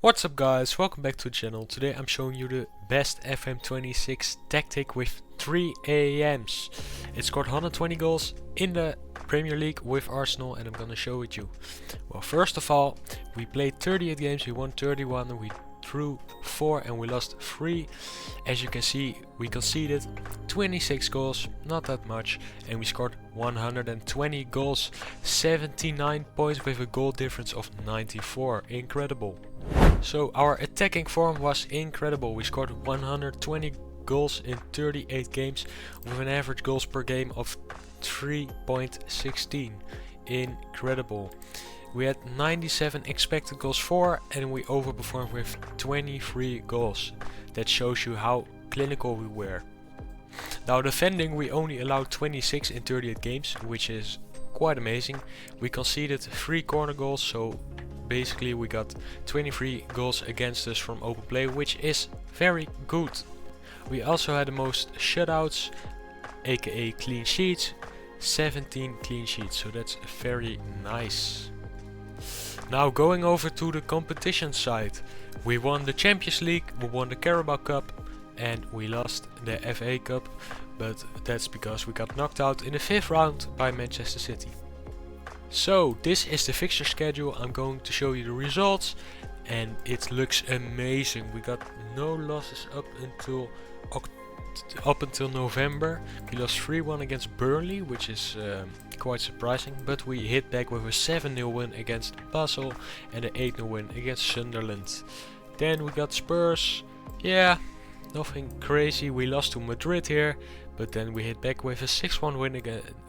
What's up guys, welcome back to the channel. Today I'm showing you the best FM26 tactic with 3 AAMs. It scored 120 goals in the Premier League with Arsenal and I'm gonna show it you. Well, first of all, we played 38 games, we won 31, we drew 4 and we lost 3. As you can see, we conceded 26 goals, not that much, and we scored 120 goals, 79 points with a goal difference of 94. Incredible. So our attacking form was incredible. We scored 120 goals in 38 games with an average goals per game of 3.16. Incredible. We had 97 expected goals for and we overperformed with 23 goals. That shows you how clinical we were. Now defending, we only allowed 26 in 38 games, which is quite amazing. We conceded 3 corner goals, so basically we got 23 goals against us from open play, which is very good. We also had the most shutouts, aka clean sheets, 17 clean sheets, so that's very nice. Now going over to the competition side, we won the Champions League, we won the Carabao Cup and we lost the FA Cup, but that's because we got knocked out in the 5th round by Manchester City. So this is the fixture schedule. I'm going to show you the results and it looks amazing. We got no losses up until November. We lost 3-1 against Burnley, which is quite surprising, but we hit back with a 7-0 win against Basel and an 8-0 win against Sunderland. Then we got Spurs. Yeah, nothing crazy. We lost to Madrid here, but then we hit back with a 6-1 win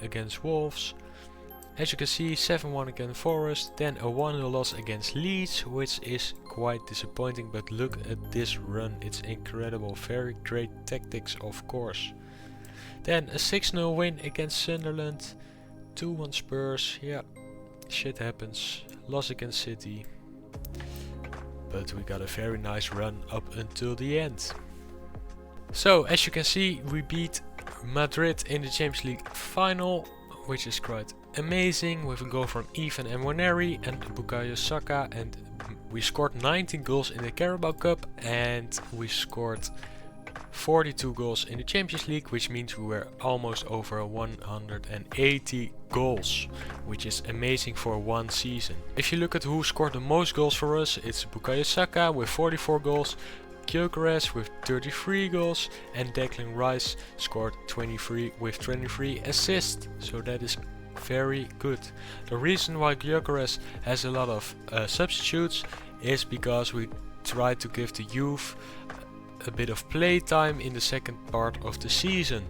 against Wolves. As you can see, 7-1 against Forest, then a 1-0 loss against Leeds, which is quite disappointing, but look at this run, it's incredible, very great tactics of course. Then a 6-0 win against Sunderland, 2-1 Spurs, yeah, shit happens, loss against City, but we got a very nice run up until the end. So as you can see, we beat Madrid in the Champions League final, which is quite amazing, with a goal from Ivan Nwaneri and Bukayo Saka, and we scored 19 goals in the Carabao Cup and we scored 42 goals in the Champions League, which means we were almost over 180 goals, which is amazing for one season. If you look at who scored the most goals for us, it's Bukayo Saka with 44 goals, Gyökeres with 33 goals and Declan Rice scored 23 with 23 assists, so that is very good. The reason why Gyökeres has a lot of substitutes is because we try to give the youth a bit of play time in the second part of the season.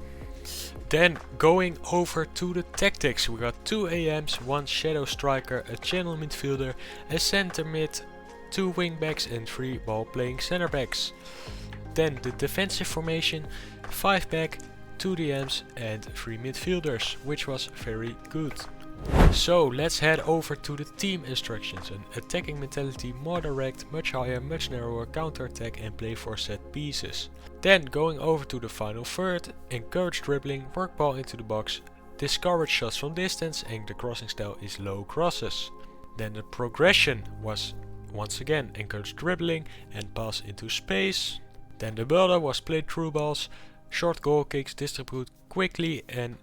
Then going over to the tactics, we got 2 AMs, 1 shadow striker, a channel midfielder, a center mid, 2 wingbacks and 3 ball playing center backs. Then the defensive formation, 5 back, 2 DMs and 3 midfielders, which was very good. So let's head over to the team instructions. An attacking mentality, more direct, much higher, much narrower, counter attack and play for set pieces. Then going over to the final third, encourage dribbling, work ball into the box, discourage shots from distance, and the crossing style is low crosses. Then the progression was once again encourage dribbling and pass into space. Then the builder was play through balls, short goal kicks, distribute quickly and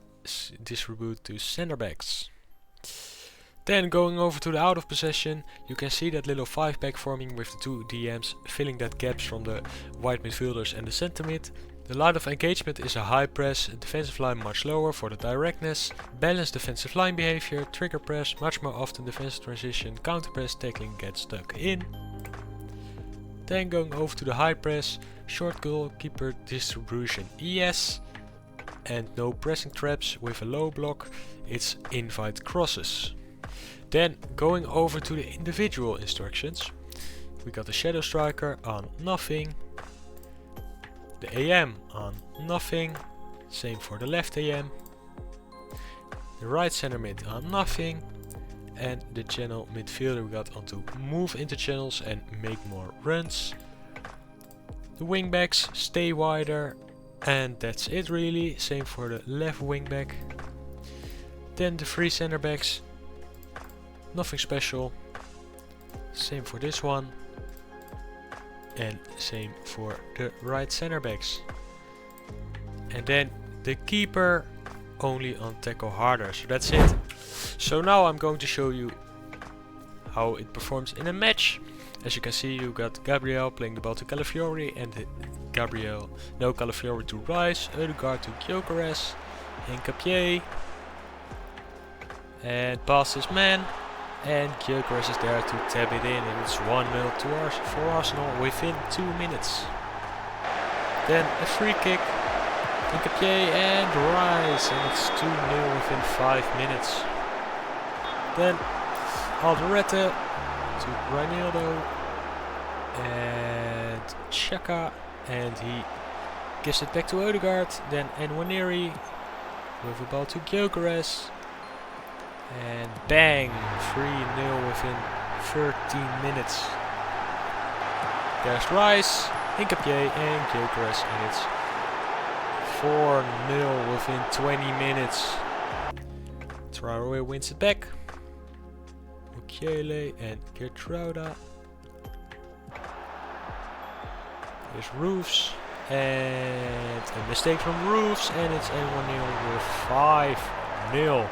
distribute to center backs. Then going over to the out of possession, you can see that little 5 back forming with the 2 DMs filling that gaps from the wide midfielders and the center mid. The line of engagement is a high press, defensive line much lower for the directness, balanced defensive line behavior, trigger press, much more often defensive transition, counter press, tackling gets stuck in. Then going over to the high press, short goalkeeper distribution yes, and no pressing traps with a low block, it's invite crosses. Then going over to the individual instructions, we got the shadow striker on nothing, the AM on nothing, same for the left AM, the right center mid on nothing, and the channel midfielder we got onto move into channels and make more runs. The wingbacks stay wider and that's it really, same for the left wingback. Then the 3 center backs, nothing special, same for this one. and same for the right center backs. And then the keeper only on tackle harder, so that's it. So now I'm going to show you how it performs in a match. As you can see, you got Gabriel playing the ball to Calafiori, and Calafiori to Rice, Ødegaard to Gyökeres, and Capier, and past his man, and Gyökeres is there to tap it in, and it's 1-0 for Arsenal within 2 minutes. Then a free kick, and Capier and Rice, and it's 2-0 within 5 minutes. Then Alderete to Reinildo and Xhaka, and he gives it back to Ødegaard. Then Nwaneri with the ball to Gyökeres, and bang, 3-0 within 13 minutes. There's Rice, Hincapié and Gyökeres, and it's 4-0 within 20 minutes. Traoré wins it back. Mukiele and Geertruida. Here's Roofs, and a mistake from Roofs, and it's 1-0 with 5-0.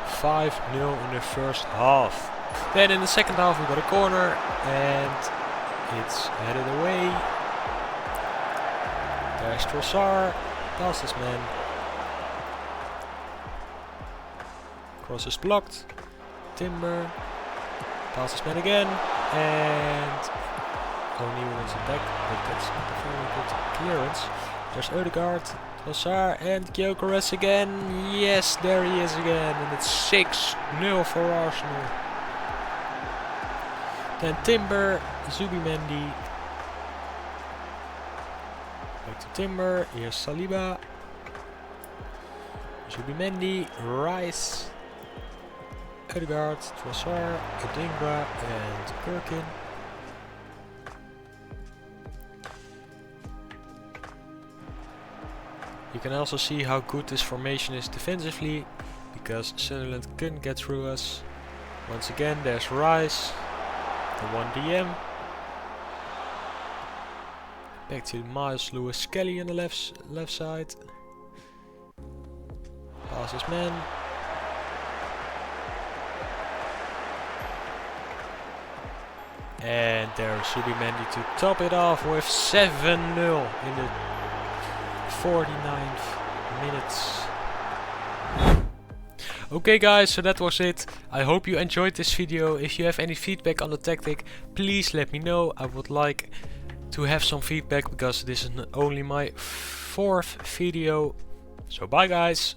5-0 in the first half. Then in the second half we got a corner, and it's headed away. There's Trossard, past his man. Cross is blocked. Timber, past his man again, and O'Neill wins it back, but that's not a very good clearance. There's Ødegaard, Trossard and Gyökeres again. Yes, there he is again, and it's 6-0 for Arsenal. Then Timber, Zubimendi. Back to Timber, here's Saliba. Zubimendi, Rice, Ødegaard, Trossard, Adingra and Perkin. You can also see how good this formation is defensively, because Sunderland couldn't get through us. Once again, there's Rice, the 1DM. Back to Miles Lewis-Skelly on the left side. Pass his man. And there's Zubimendi to top it off with 7-0 in the 49th minutes. Okay guys, so that was it. I hope you enjoyed this video. If you have any feedback on the tactic, please let me know. I would like to have some feedback, because this is only my 4th video. So bye guys.